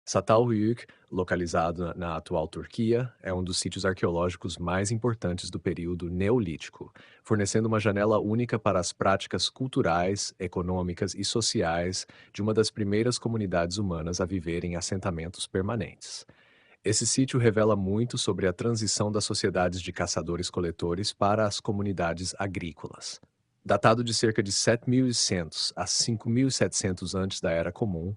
Çatalhöyük, localizado na atual Turquia, é um dos sítios arqueológicos mais importantes do período Neolítico, fornecendo uma janela única para as práticas culturais, econômicas e sociais de uma das primeiras comunidades humanas a viver em assentamentos permanentes. Esse sítio revela muito sobre a transição das sociedades de caçadores-coletores para as comunidades agrícolas. Datado de cerca de 7.100 a 5.700 antes da Era Comum,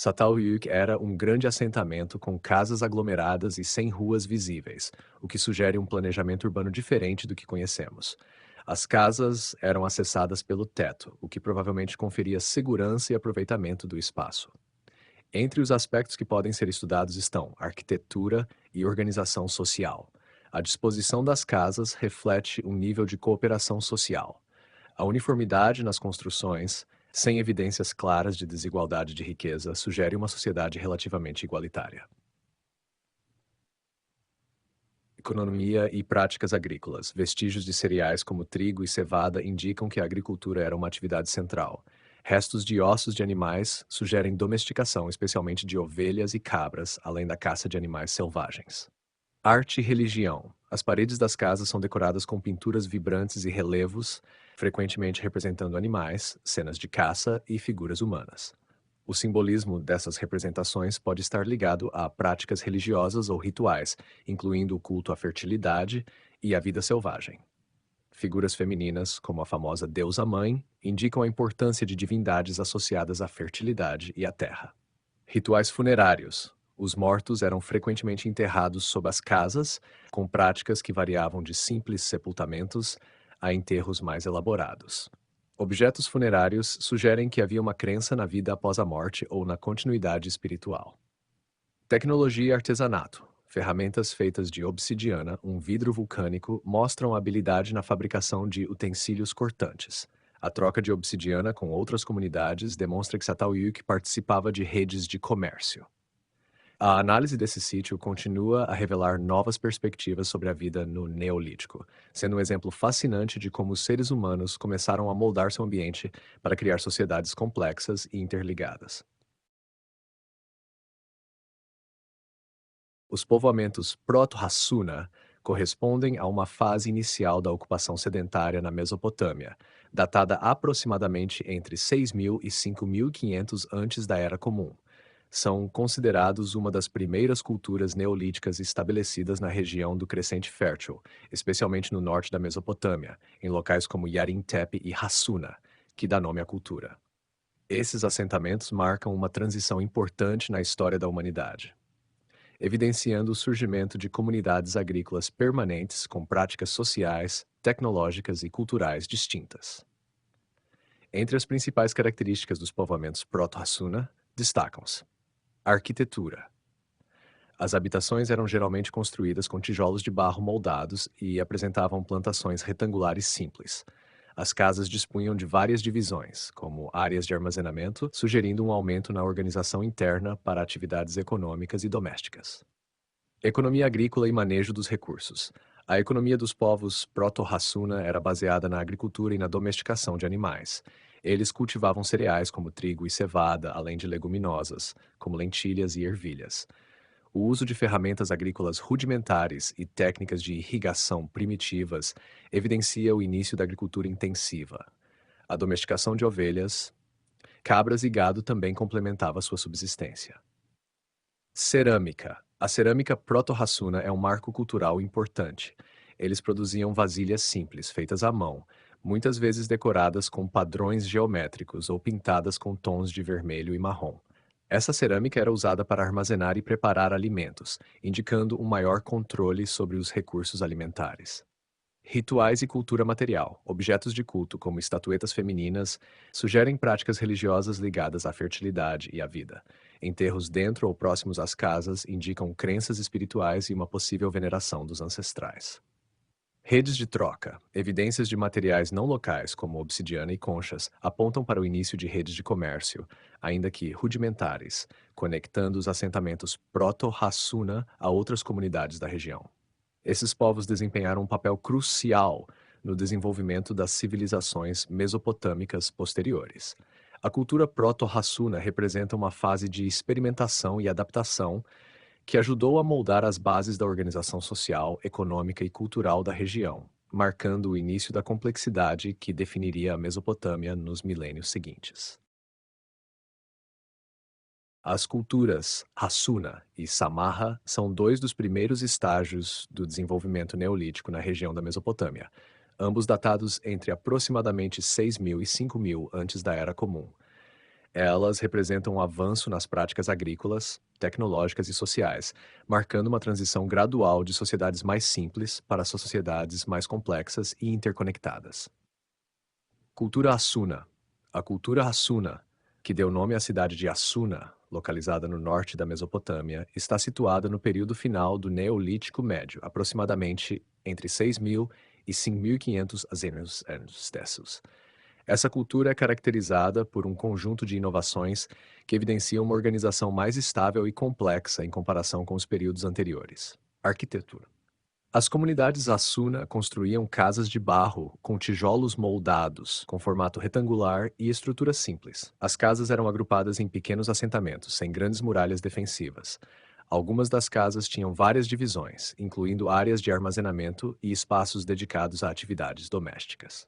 Çatalhöyük era um grande assentamento com casas aglomeradas e sem ruas visíveis, o que sugere um planejamento urbano diferente do que conhecemos. As casas eram acessadas pelo teto, o que provavelmente conferia segurança e aproveitamento do espaço. Entre os aspectos que podem ser estudados estão arquitetura e organização social. A disposição das casas reflete um nível de cooperação social. A uniformidade nas construções, sem evidências claras de desigualdade de riqueza, sugere uma sociedade relativamente igualitária. Economia e práticas agrícolas. Vestígios de cereais como trigo e cevada indicam que a agricultura era uma atividade central. Restos de ossos de animais sugerem domesticação, especialmente de ovelhas e cabras, além da caça de animais selvagens. Arte e religião. As paredes das casas são decoradas com pinturas vibrantes e relevos, frequentemente representando animais, cenas de caça e figuras humanas. O simbolismo dessas representações pode estar ligado a práticas religiosas ou rituais, incluindo o culto à fertilidade e à vida selvagem. Figuras femininas, como a famosa deusa mãe, indicam a importância de divindades associadas à fertilidade e à terra. Rituais funerários. Os mortos eram frequentemente enterrados sob as casas, com práticas que variavam de simples sepultamentos a enterros mais elaborados. Objetos funerários sugerem que havia uma crença na vida após a morte ou na continuidade espiritual. Tecnologia e artesanato. Ferramentas feitas de obsidiana, um vidro vulcânico, mostram a habilidade na fabricação de utensílios cortantes. A troca de obsidiana com outras comunidades demonstra que Çatalhöyük participava de redes de comércio. A análise desse sítio continua a revelar novas perspectivas sobre a vida no Neolítico, sendo um exemplo fascinante de como os seres humanos começaram a moldar seu ambiente para criar sociedades complexas e interligadas. Os povoamentos Proto-Hassuna correspondem a uma fase inicial da ocupação sedentária na Mesopotâmia, datada aproximadamente entre 6.000 e 5.500 antes da Era Comum. São considerados uma das primeiras culturas neolíticas estabelecidas na região do Crescente Fértil, especialmente no norte da Mesopotâmia, em locais como Yarin Tepe e Hassuna, que dá nome à cultura. Esses assentamentos marcam uma transição importante na história da humanidade, evidenciando o surgimento de comunidades agrícolas permanentes com práticas sociais, tecnológicas e culturais distintas. Entre as principais características dos povoamentos Proto-Hassuna, destacam-se a arquitetura. As habitações eram geralmente construídas com tijolos de barro moldados e apresentavam plantações retangulares simples. As casas dispunham de várias divisões, como áreas de armazenamento, sugerindo um aumento na organização interna para atividades econômicas e domésticas. Economia agrícola e manejo dos recursos. A economia dos povos Proto-Hassuna era baseada na agricultura e na domesticação de animais. Eles cultivavam cereais como trigo e cevada, além de leguminosas, como lentilhas e ervilhas. O uso de ferramentas agrícolas rudimentares e técnicas de irrigação primitivas evidencia o início da agricultura intensiva. A domesticação de ovelhas, cabras e gado também complementava sua subsistência. Cerâmica. A cerâmica proto-Hassuna é um marco cultural importante. Eles produziam vasilhas simples, feitas à mão, muitas vezes decoradas com padrões geométricos ou pintadas com tons de vermelho e marrom. Essa cerâmica era usada para armazenar e preparar alimentos, indicando um maior controle sobre os recursos alimentares. Rituais e cultura material. Objetos de culto, como estatuetas femininas, sugerem práticas religiosas ligadas à fertilidade e à vida. Enterros dentro ou próximos às casas indicam crenças espirituais e uma possível veneração dos ancestrais. Redes de troca. Evidências de materiais não locais, como obsidiana e conchas, apontam para o início de redes de comércio, ainda que rudimentares, conectando os assentamentos Proto-Hassuna a outras comunidades da região. Esses povos desempenharam um papel crucial no desenvolvimento das civilizações mesopotâmicas posteriores. A cultura proto-Hassuna representa uma fase de experimentação e adaptação que ajudou a moldar as bases da organização social, econômica e cultural da região, marcando o início da complexidade que definiria a Mesopotâmia nos milênios seguintes. As culturas Hassuna e Samarra são dois dos primeiros estágios do desenvolvimento neolítico na região da Mesopotâmia, ambos datados entre aproximadamente 6.000 e 5.000 antes da Era Comum. Elas representam um avanço nas práticas agrícolas, tecnológicas e sociais, marcando uma transição gradual de sociedades mais simples para sociedades mais complexas e interconectadas. Cultura Hassuna. A cultura Hassuna, que deu nome à cidade de Hassuna, localizada no norte da Mesopotâmia, está situada no período final do Neolítico Médio, aproximadamente entre 6.000 e 5.500 anos. Essa cultura é caracterizada por um conjunto de inovações que evidenciam uma organização mais estável e complexa em comparação com os períodos anteriores. Arquitetura. As comunidades Hassuna construíam casas de barro com tijolos moldados, com formato retangular e estrutura simples. As casas eram agrupadas em pequenos assentamentos, sem grandes muralhas defensivas. Algumas das casas tinham várias divisões, incluindo áreas de armazenamento e espaços dedicados a atividades domésticas.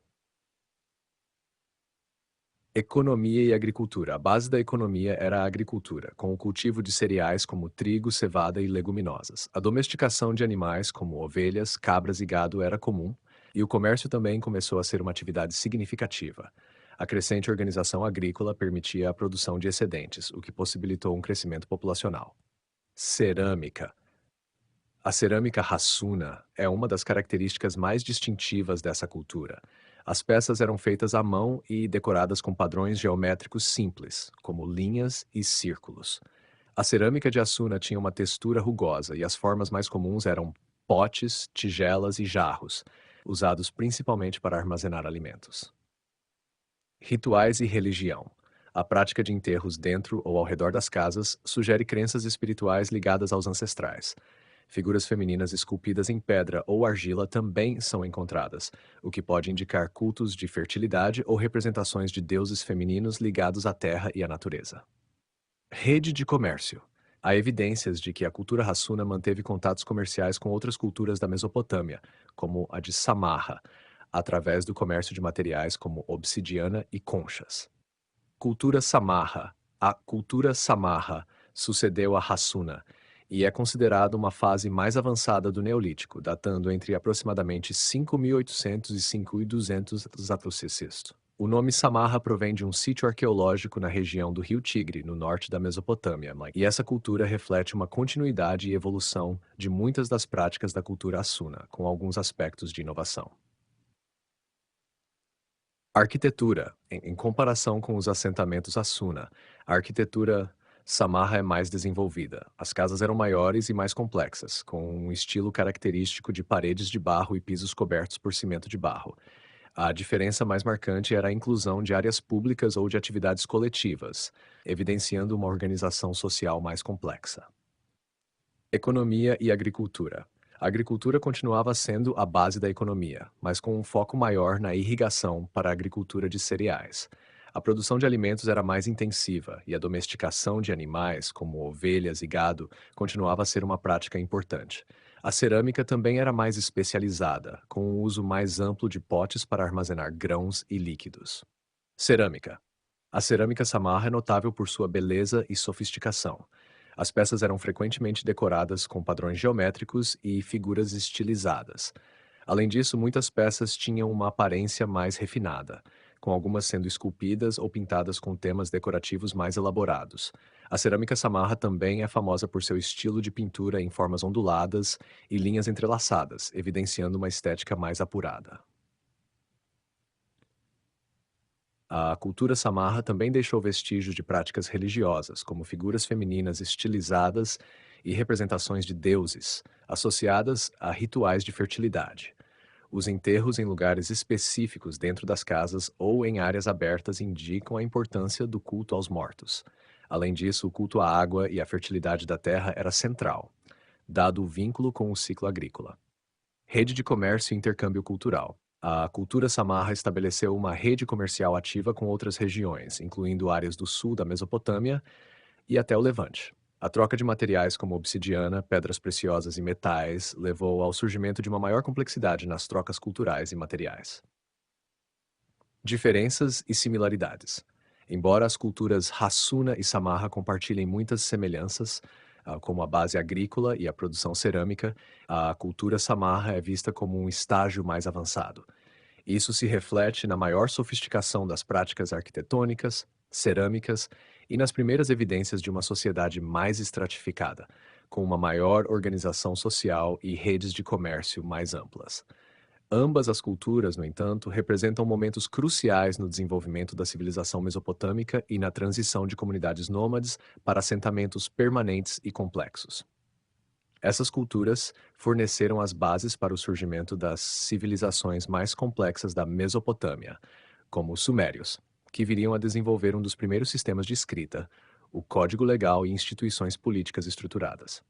Economia e agricultura. A base da economia era a agricultura, com o cultivo de cereais como trigo, cevada e leguminosas. A domesticação de animais como ovelhas, cabras e gado era comum, e o comércio também começou a ser uma atividade significativa. A crescente organização agrícola permitia a produção de excedentes, o que possibilitou um crescimento populacional. Cerâmica. A cerâmica Hassuna é uma das características mais distintivas dessa cultura. As peças eram feitas à mão e decoradas com padrões geométricos simples, como linhas e círculos. A cerâmica de Hassuna tinha uma textura rugosa e as formas mais comuns eram potes, tigelas e jarros, usados principalmente para armazenar alimentos. Rituais e religião. A prática de enterros dentro ou ao redor das casas sugere crenças espirituais ligadas aos ancestrais. Figuras femininas esculpidas em pedra ou argila também são encontradas, o que pode indicar cultos de fertilidade ou representações de deuses femininos ligados à terra e à natureza. Rede de comércio. Há evidências de que a cultura Hassuna manteve contatos comerciais com outras culturas da Mesopotâmia, como a de Samarra, através do comércio de materiais como obsidiana e conchas. Cultura Samarra. A cultura Samarra sucedeu a Hassuna e é considerada uma fase mais avançada do Neolítico, datando entre aproximadamente 5.800 e 5.200 a.C. O nome Samarra provém de um sítio arqueológico na região do Rio Tigre, no norte da Mesopotâmia, e essa cultura reflete uma continuidade e evolução de muitas das práticas da cultura Hassuna, com alguns aspectos de inovação. Arquitetura. Em comparação com os assentamentos Hassuna, a arquitetura Samarra é mais desenvolvida. As casas eram maiores e mais complexas, com um estilo característico de paredes de barro e pisos cobertos por cimento de barro. A diferença mais marcante era a inclusão de áreas públicas ou de atividades coletivas, evidenciando uma organização social mais complexa. Economia e agricultura. A agricultura continuava sendo a base da economia, mas com um foco maior na irrigação para a agricultura de cereais. A produção de alimentos era mais intensiva e a domesticação de animais, como ovelhas e gado, continuava a ser uma prática importante. A cerâmica também era mais especializada, com o uso mais amplo de potes para armazenar grãos e líquidos. Cerâmica. A cerâmica Samarra é notável por sua beleza e sofisticação. As peças eram frequentemente decoradas com padrões geométricos e figuras estilizadas. Além disso, muitas peças tinham uma aparência mais refinada, com algumas sendo esculpidas ou pintadas com temas decorativos mais elaborados. A cerâmica Samarra também é famosa por seu estilo de pintura em formas onduladas e linhas entrelaçadas, evidenciando uma estética mais apurada. A cultura Samarra também deixou vestígios de práticas religiosas, como figuras femininas estilizadas e representações de deuses, associadas a rituais de fertilidade. Os enterros em lugares específicos dentro das casas ou em áreas abertas indicam a importância do culto aos mortos. Além disso, o culto à água e à fertilidade da terra era central, dado o vínculo com o ciclo agrícola. Rede de comércio e intercâmbio cultural. A cultura samarra estabeleceu uma rede comercial ativa com outras regiões, incluindo áreas do sul da Mesopotâmia e até o Levante. A troca de materiais como obsidiana, pedras preciosas e metais levou ao surgimento de uma maior complexidade nas trocas culturais e materiais. Diferenças e similaridades. Embora as culturas Hassuna e Samarra compartilhem muitas semelhanças, como a base agrícola e a produção cerâmica, a cultura Samarra é vista como um estágio mais avançado. Isso se reflete na maior sofisticação das práticas arquitetônicas, cerâmicas e nas primeiras evidências de uma sociedade mais estratificada, com uma maior organização social e redes de comércio mais amplas. Ambas as culturas, no entanto, representam momentos cruciais no desenvolvimento da civilização mesopotâmica e na transição de comunidades nômades para assentamentos permanentes e complexos. Essas culturas forneceram as bases para o surgimento das civilizações mais complexas da Mesopotâmia, como os Sumérios, que viriam a desenvolver um dos primeiros sistemas de escrita, o código legal e instituições políticas estruturadas.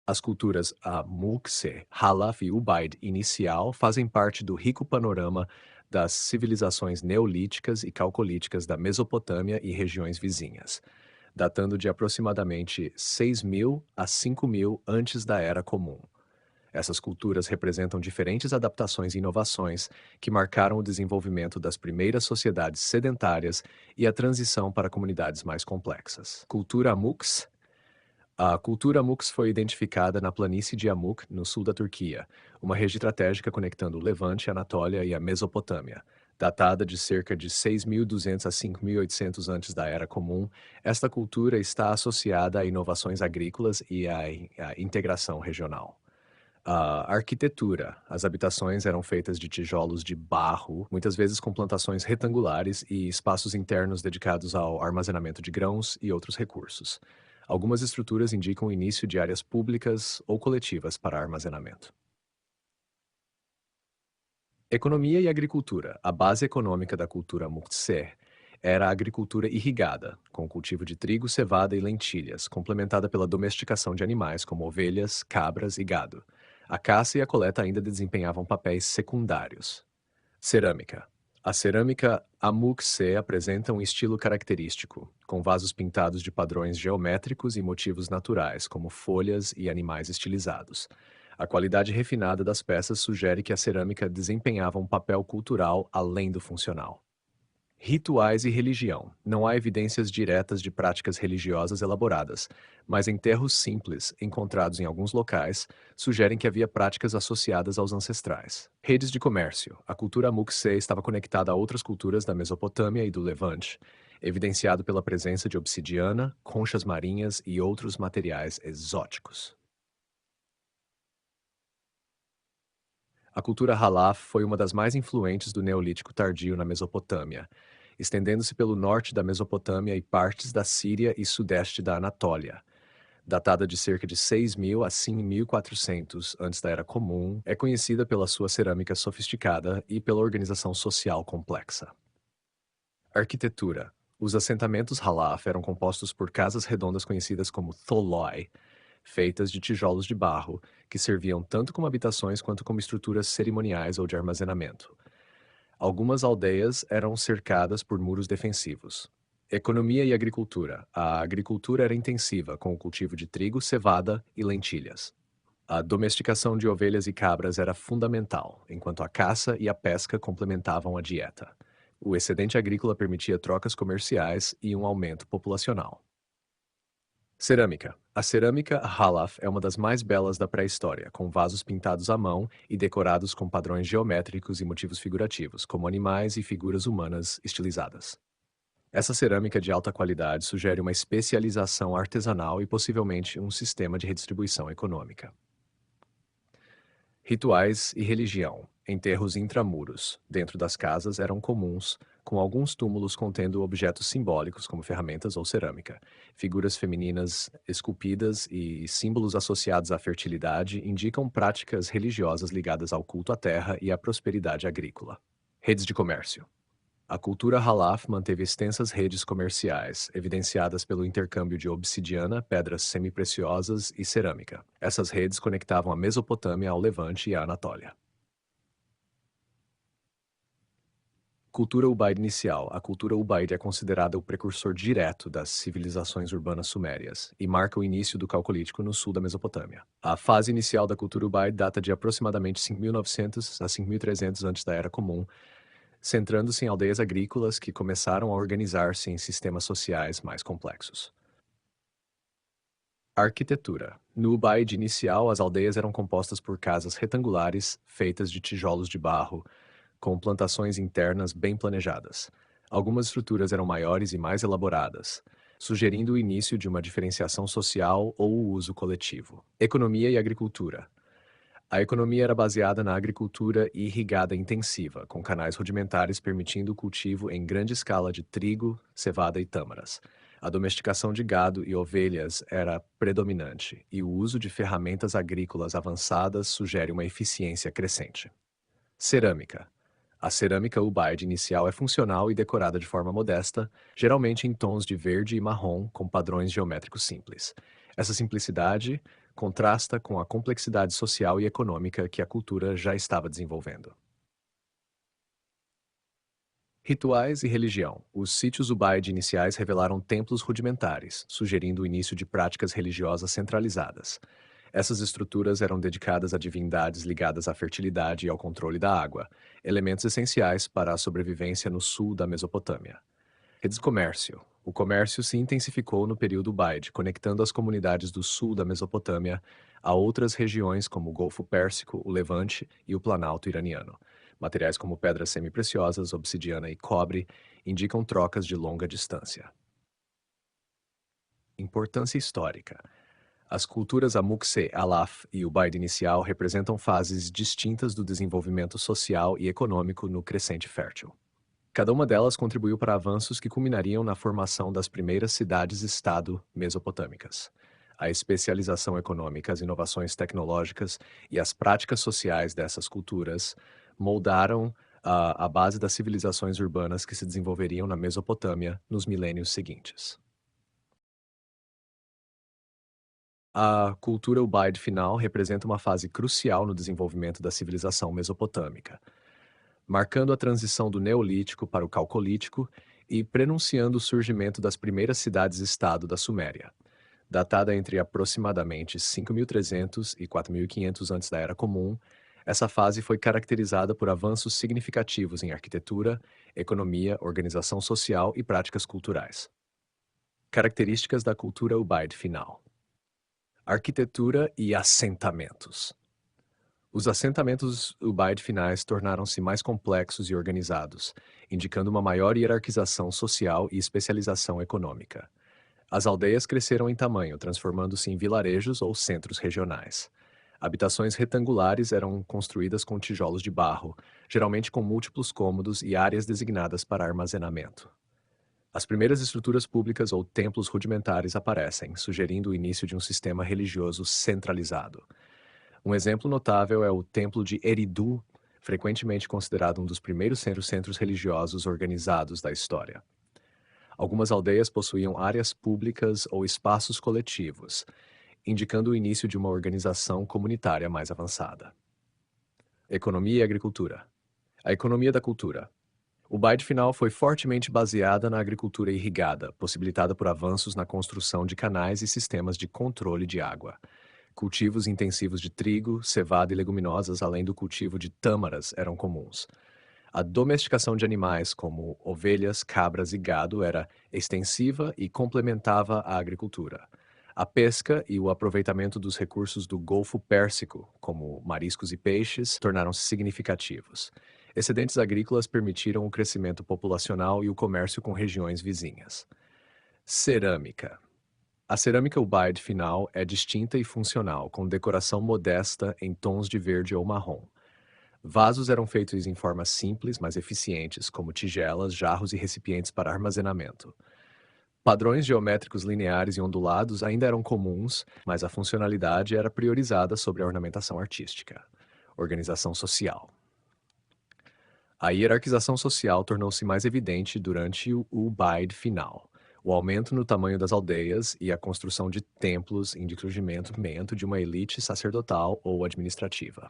As culturas Amukse, Halaf e Ubaid inicial fazem parte do rico panorama das civilizações neolíticas e calcolíticas da Mesopotâmia e regiões vizinhas, datando de aproximadamente 6.000 a 5.000 antes da Era Comum. Essas culturas representam diferentes adaptações e inovações que marcaram o desenvolvimento das primeiras sociedades sedentárias e a transição para comunidades mais complexas. Cultura Amux. A cultura Amux foi identificada na planície de Amuk, no sul da Turquia, uma região estratégica conectando o Levante, a Anatólia e a Mesopotâmia. Datada de cerca de 6.200 a 5.800 antes da Era Comum, esta cultura está associada a inovações agrícolas e à integração regional. A arquitetura. As habitações eram feitas de tijolos de barro, muitas vezes com plantações retangulares e espaços internos dedicados ao armazenamento de grãos e outros recursos. Algumas estruturas indicam o início de áreas públicas ou coletivas para armazenamento. Economia e agricultura. A base econômica da cultura Muktsar era a agricultura irrigada, com o cultivo de trigo, cevada e lentilhas, complementada pela domesticação de animais como ovelhas, cabras e gado. A caça e a coleta ainda desempenhavam papéis secundários. Cerâmica. A cerâmica Amuk-Se apresenta um estilo característico, com vasos pintados de padrões geométricos e motivos naturais, como folhas e animais estilizados. A qualidade refinada das peças sugere que a cerâmica desempenhava um papel cultural além do funcional. Rituais e religião. Não há evidências diretas de práticas religiosas elaboradas, mas enterros simples, encontrados em alguns locais, sugerem que havia práticas associadas aos ancestrais. Redes de comércio. A cultura Mukse estava conectada a outras culturas da Mesopotâmia e do Levante, evidenciado pela presença de obsidiana, conchas marinhas e outros materiais exóticos. A cultura Halaf foi uma das mais influentes do Neolítico tardio na Mesopotâmia, estendendo-se pelo norte da Mesopotâmia e partes da Síria e sudeste da Anatólia. Datada de cerca de 6.000 a 5.400 antes da Era Comum, é conhecida pela sua cerâmica sofisticada e pela organização social complexa. Arquitetura. Os assentamentos Halaf eram compostos por casas redondas conhecidas como tholoi, feitas de tijolos de barro, que serviam tanto como habitações quanto como estruturas cerimoniais ou de armazenamento. Algumas aldeias eram cercadas por muros defensivos. Economia e agricultura. A agricultura era intensiva, com o cultivo de trigo, cevada e lentilhas. A domesticação de ovelhas e cabras era fundamental, enquanto a caça e a pesca complementavam a dieta. O excedente agrícola permitia trocas comerciais e um aumento populacional. Cerâmica. A cerâmica Halaf é uma das mais belas da pré-história, com vasos pintados à mão e decorados com padrões geométricos e motivos figurativos, como animais e figuras humanas estilizadas. Essa cerâmica de alta qualidade sugere uma especialização artesanal e possivelmente um sistema de redistribuição econômica. Rituais e religião. Enterros intramuros, dentro das casas, eram comuns, com alguns túmulos contendo objetos simbólicos, como ferramentas ou cerâmica. Figuras femininas esculpidas e símbolos associados à fertilidade indicam práticas religiosas ligadas ao culto à terra e à prosperidade agrícola. Redes de comércio. A cultura Halaf manteve extensas redes comerciais, evidenciadas pelo intercâmbio de obsidiana, pedras semipreciosas e cerâmica. Essas redes conectavam a Mesopotâmia ao Levante e à Anatólia. Cultura Ubaide inicial. A cultura Ubaide é considerada o precursor direto das civilizações urbanas sumérias e marca o início do Calcolítico no sul da Mesopotâmia. A fase inicial da cultura Ubaide data de aproximadamente 5.900 a 5.300 antes da Era Comum, centrando-se em aldeias agrícolas que começaram a organizar-se em sistemas sociais mais complexos. Arquitetura. No Ubaide inicial, as aldeias eram compostas por casas retangulares, feitas de tijolos de barro, com plantações internas bem planejadas. Algumas estruturas eram maiores e mais elaboradas, sugerindo o início de uma diferenciação social ou o uso coletivo. Economia e agricultura. A economia era baseada na agricultura irrigada intensiva, com canais rudimentares permitindo o cultivo em grande escala de trigo, cevada e tâmaras. A domesticação de gado e ovelhas era predominante, e o uso de ferramentas agrícolas avançadas sugere uma eficiência crescente. Cerâmica. A cerâmica Ubaide inicial é funcional e decorada de forma modesta, geralmente em tons de verde e marrom com padrões geométricos simples. Essa simplicidade contrasta com a complexidade social e econômica que a cultura já estava desenvolvendo. Rituais e religião. Os sítios Ubaide iniciais revelaram templos rudimentares, sugerindo o início de práticas religiosas centralizadas. Essas estruturas eram dedicadas a divindades ligadas à fertilidade e ao controle da água, elementos essenciais para a sobrevivência no sul da Mesopotâmia. Redes de comércio. O comércio se intensificou no período Ubaide, conectando as comunidades do sul da Mesopotâmia a outras regiões como o Golfo Pérsico, o Levante e o Planalto iraniano. Materiais como pedras semipreciosas, obsidiana e cobre indicam trocas de longa distância. Importância histórica. As culturas Amukse, Alaf e Ubaide inicial representam fases distintas do desenvolvimento social e econômico no Crescente Fértil. Cada uma delas contribuiu para avanços que culminariam na formação das primeiras cidades-estado mesopotâmicas. A especialização econômica, as inovações tecnológicas e as práticas sociais dessas culturas moldaram a base das civilizações urbanas que se desenvolveriam na Mesopotâmia nos milênios seguintes. A cultura Ubaide final representa uma fase crucial no desenvolvimento da civilização mesopotâmica, marcando a transição do Neolítico para o Calcolítico e prenunciando o surgimento das primeiras cidades-estado da Suméria. Datada entre aproximadamente 5.300 e 4.500 antes da Era Comum, essa fase foi caracterizada por avanços significativos em arquitetura, economia, organização social e práticas culturais. Características da cultura Ubaide final. Arquitetura e assentamentos. Os assentamentos Ubaide finais tornaram-se mais complexos e organizados, indicando uma maior hierarquização social e especialização econômica. As aldeias cresceram em tamanho, transformando-se em vilarejos ou centros regionais. Habitações retangulares eram construídas com tijolos de barro, geralmente com múltiplos cômodos e áreas designadas para armazenamento. As primeiras estruturas públicas ou templos rudimentares aparecem, sugerindo o início de um sistema religioso centralizado. Um exemplo notável é o Templo de Eridu, frequentemente considerado um dos primeiros centros religiosos organizados da história. Algumas aldeias possuíam áreas públicas ou espaços coletivos, indicando o início de uma organização comunitária mais avançada. Economia e agricultura. A economia da cultura. O Ubaide final foi fortemente baseada na agricultura irrigada, possibilitada por avanços na construção de canais e sistemas de controle de água. Cultivos intensivos de trigo, cevada e leguminosas, além do cultivo de tâmaras, eram comuns. A domesticação de animais, como ovelhas, cabras e gado, era extensiva e complementava a agricultura. A pesca e o aproveitamento dos recursos do Golfo Pérsico, como mariscos e peixes, tornaram-se significativos. Excedentes agrícolas permitiram o crescimento populacional e o comércio com regiões vizinhas. Cerâmica. A cerâmica Ubaide final é distinta e funcional, com decoração modesta em tons de verde ou marrom. Vasos eram feitos em formas simples, mas eficientes, como tigelas, jarros e recipientes para armazenamento. Padrões geométricos lineares e ondulados ainda eram comuns, mas a funcionalidade era priorizada sobre a ornamentação artística. Organização social. A hierarquização social tornou-se mais evidente durante o Ubaid final. O aumento no tamanho das aldeias e a construção de templos indica o surgimento de uma elite sacerdotal ou administrativa.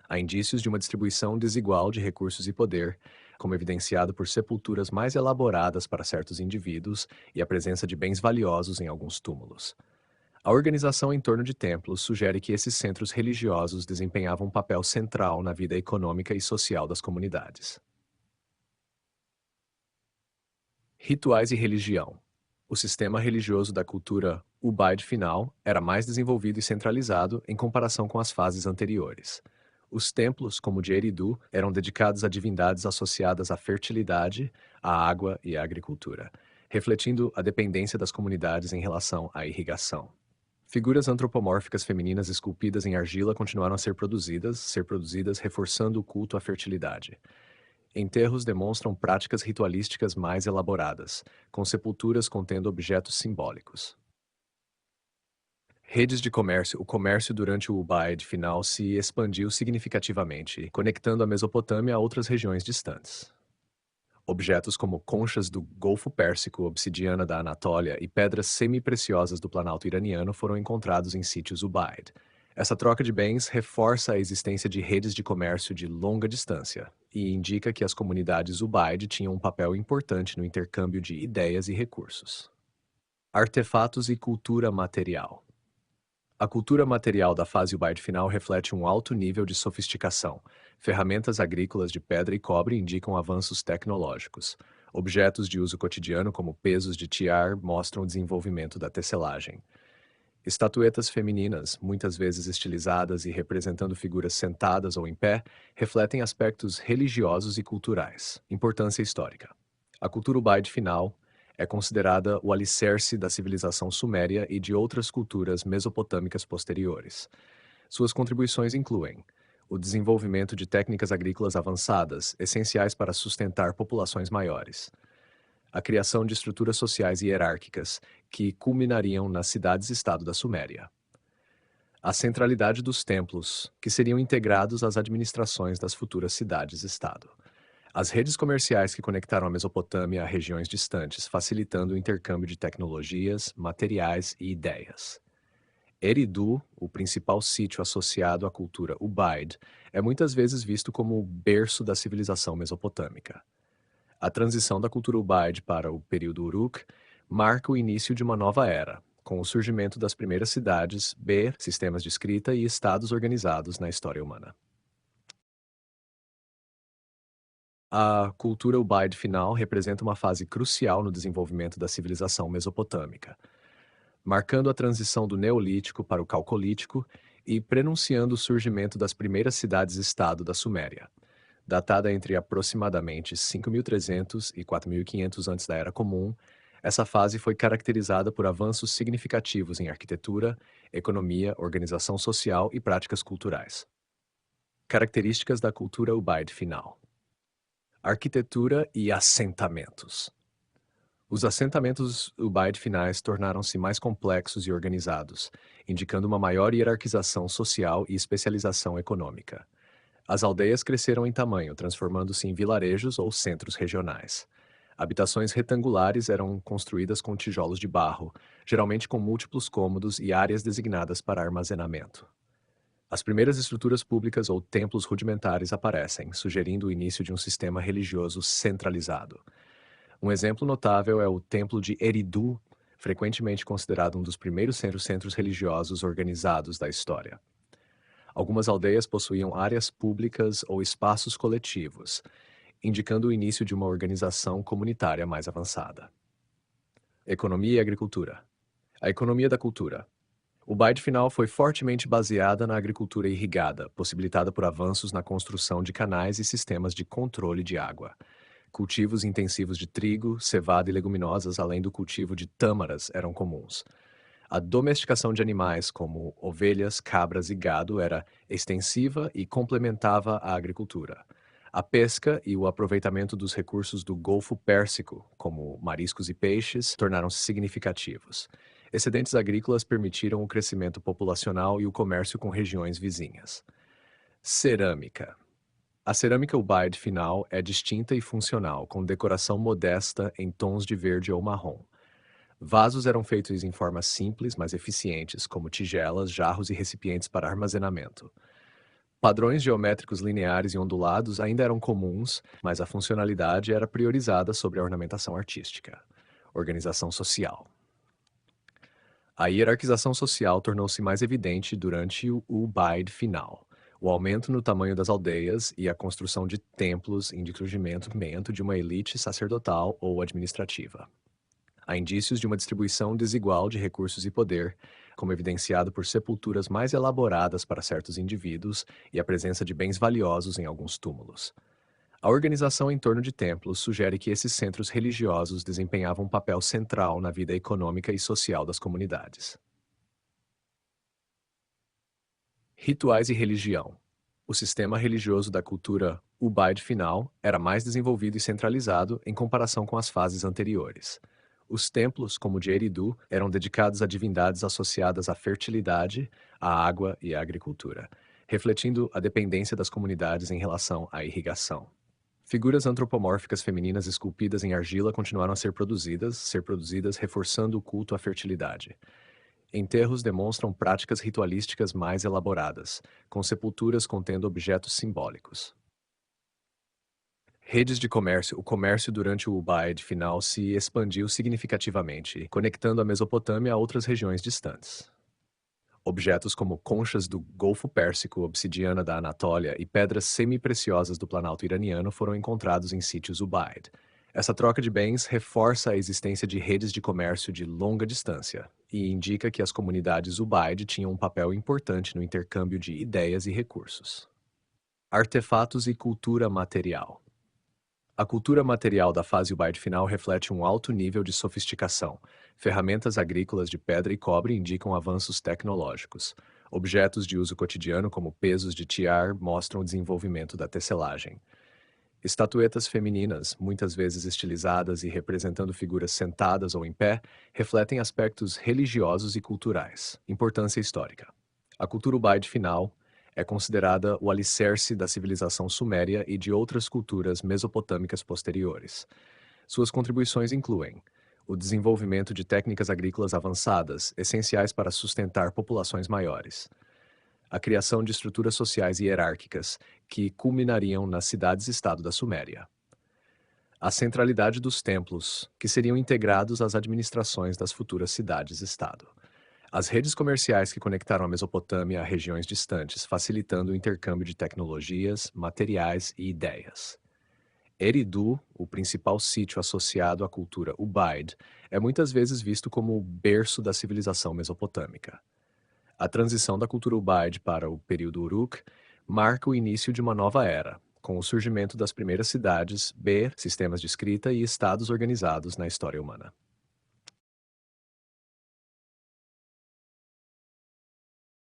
Há indícios de uma distribuição desigual de recursos e poder, como evidenciado por sepulturas mais elaboradas para certos indivíduos e a presença de bens valiosos em alguns túmulos. A organização em torno de templos sugere que esses centros religiosos desempenhavam um papel central na vida econômica e social das comunidades. Rituais e religião. O sistema religioso da cultura Ubaid final era mais desenvolvido e centralizado em comparação com as fases anteriores. Os templos, como o de Eridu, eram dedicados a divindades associadas à fertilidade, à água e à agricultura, refletindo a dependência das comunidades em relação à irrigação. Figuras antropomórficas femininas esculpidas em argila continuaram a ser produzidas reforçando o culto à fertilidade. Enterros demonstram práticas ritualísticas mais elaboradas, com sepulturas contendo objetos simbólicos. Redes de comércio. O comércio durante o Ubaid final se expandiu significativamente, conectando a Mesopotâmia a outras regiões distantes. Objetos como conchas do Golfo Pérsico, obsidiana da Anatólia e pedras semi-preciosas do Planalto iraniano foram encontrados em sítios Ubaid. Essa troca de bens reforça a existência de redes de comércio de longa distância e indica que as comunidades Ubaid tinham um papel importante no intercâmbio de ideias e recursos. Artefatos e cultura material. A cultura material da fase Ubaid final reflete um alto nível de sofisticação. Ferramentas agrícolas de pedra e cobre indicam avanços tecnológicos. Objetos de uso cotidiano, como pesos de tiar, mostram o desenvolvimento da tecelagem. Estatuetas femininas, muitas vezes estilizadas e representando figuras sentadas ou em pé, refletem aspectos religiosos e culturais. Importância histórica. A cultura Ubaid final é considerada o alicerce da civilização suméria e de outras culturas mesopotâmicas posteriores. Suas contribuições incluem o desenvolvimento de técnicas agrícolas avançadas, essenciais para sustentar populações maiores, a criação de estruturas sociais hierárquicas, que culminariam nas cidades-estado da Suméria, a centralidade dos templos, que seriam integrados às administrações das futuras cidades-estado, as redes comerciais que conectaram a Mesopotâmia a regiões distantes, facilitando o intercâmbio de tecnologias, materiais e ideias. Eridu, o principal sítio associado à cultura Ubaid, é muitas vezes visto como o berço da civilização mesopotâmica. A transição da cultura Ubaid para o período Uruk marca o início de uma nova era, com o surgimento das primeiras cidades, sistemas de escrita e estados organizados na história humana. A cultura Ubaid final representa uma fase crucial no desenvolvimento da civilização mesopotâmica, marcando a transição do Neolítico para o Calcolítico e prenunciando o surgimento das primeiras cidades-estado da Suméria. Datada entre aproximadamente 5.300 e 4.500 antes da Era Comum, essa fase foi caracterizada por avanços significativos em arquitetura, economia, organização social e práticas culturais. Características da cultura Ubaid final. Arquitetura e assentamentos. Os assentamentos Ubaid finais tornaram-se mais complexos e organizados, indicando uma maior hierarquização social e especialização econômica. As aldeias cresceram em tamanho, transformando-se em vilarejos ou centros regionais. Habitações retangulares eram construídas com tijolos de barro, geralmente com múltiplos cômodos e áreas designadas para armazenamento. As primeiras estruturas públicas ou templos rudimentares aparecem, sugerindo o início de um sistema religioso centralizado. Um exemplo notável é o Templo de Eridu, frequentemente considerado um dos primeiros centros religiosos organizados da história. Algumas aldeias possuíam áreas públicas ou espaços coletivos, indicando o início de uma organização comunitária mais avançada. Economia e agricultura. A economia da cultura. O Ubaid final foi fortemente baseada na agricultura irrigada, possibilitada por avanços na construção de canais e sistemas de controle de água. Cultivos intensivos de trigo, cevada e leguminosas, além do cultivo de tâmaras, eram comuns. A domesticação de animais, como ovelhas, cabras e gado, era extensiva e complementava a agricultura. A pesca e o aproveitamento dos recursos do Golfo Pérsico, como mariscos e peixes, tornaram-se significativos. Excedentes agrícolas permitiram o crescimento populacional e o comércio com regiões vizinhas. Cerâmica. A cerâmica Ubaid final é distinta e funcional, com decoração modesta em tons de verde ou marrom. Vasos eram feitos em formas simples, mas eficientes, como tigelas, jarros e recipientes para armazenamento. Padrões geométricos lineares e ondulados ainda eram comuns, mas a funcionalidade era priorizada sobre a ornamentação artística. Organização social. A hierarquização social tornou-se mais evidente durante o Ubaid final. O aumento no tamanho das aldeias e a construção de templos indicam o surgimento de uma elite sacerdotal ou administrativa. Há indícios de uma distribuição desigual de recursos e poder, como evidenciado por sepulturas mais elaboradas para certos indivíduos e a presença de bens valiosos em alguns túmulos. A organização em torno de templos sugere que esses centros religiosos desempenhavam um papel central na vida econômica e social das comunidades. Rituais e religião. O sistema religioso da cultura Ubaid final era mais desenvolvido e centralizado em comparação com as fases anteriores. Os templos, como o de Eridu, eram dedicados a divindades associadas à fertilidade, à água e à agricultura, refletindo a dependência das comunidades em relação à irrigação. Figuras antropomórficas femininas esculpidas em argila continuaram a ser produzidas reforçando o culto à fertilidade. Enterros demonstram práticas ritualísticas mais elaboradas, com sepulturas contendo objetos simbólicos. Redes de comércio. O comércio durante o Ubaid final se expandiu significativamente, conectando a Mesopotâmia a outras regiões distantes. Objetos como conchas do Golfo Pérsico, obsidiana da Anatólia e pedras semi-preciosas do Planalto iraniano foram encontrados em sítios Ubaid. Essa troca de bens reforça a existência de redes de comércio de longa distância e indica que as comunidades Ubaid tinham um papel importante no intercâmbio de ideias e recursos. Artefatos e cultura material. A cultura material da fase Ubaid final reflete um alto nível de sofisticação. Ferramentas agrícolas de pedra e cobre indicam avanços tecnológicos. Objetos de uso cotidiano, como pesos de tiar, mostram o desenvolvimento da tecelagem. Estatuetas femininas, muitas vezes estilizadas e representando figuras sentadas ou em pé, refletem aspectos religiosos e culturais. Importância histórica. A cultura Ubaid final é considerada o alicerce da civilização suméria e de outras culturas mesopotâmicas posteriores. Suas contribuições incluem o desenvolvimento de técnicas agrícolas avançadas, essenciais para sustentar populações maiores, a criação de estruturas sociais hierárquicas, que culminariam nas cidades-estado da Suméria, a centralidade dos templos, que seriam integrados às administrações das futuras cidades-estado, as redes comerciais que conectaram a Mesopotâmia a regiões distantes, facilitando o intercâmbio de tecnologias, materiais e ideias. Eridu, o principal sítio associado à cultura Ubaid, é muitas vezes visto como o berço da civilização mesopotâmica. A transição da cultura Ubaid para o período Uruk marca o início de uma nova era, com o surgimento das primeiras cidades, sistemas de escrita e estados organizados na história humana.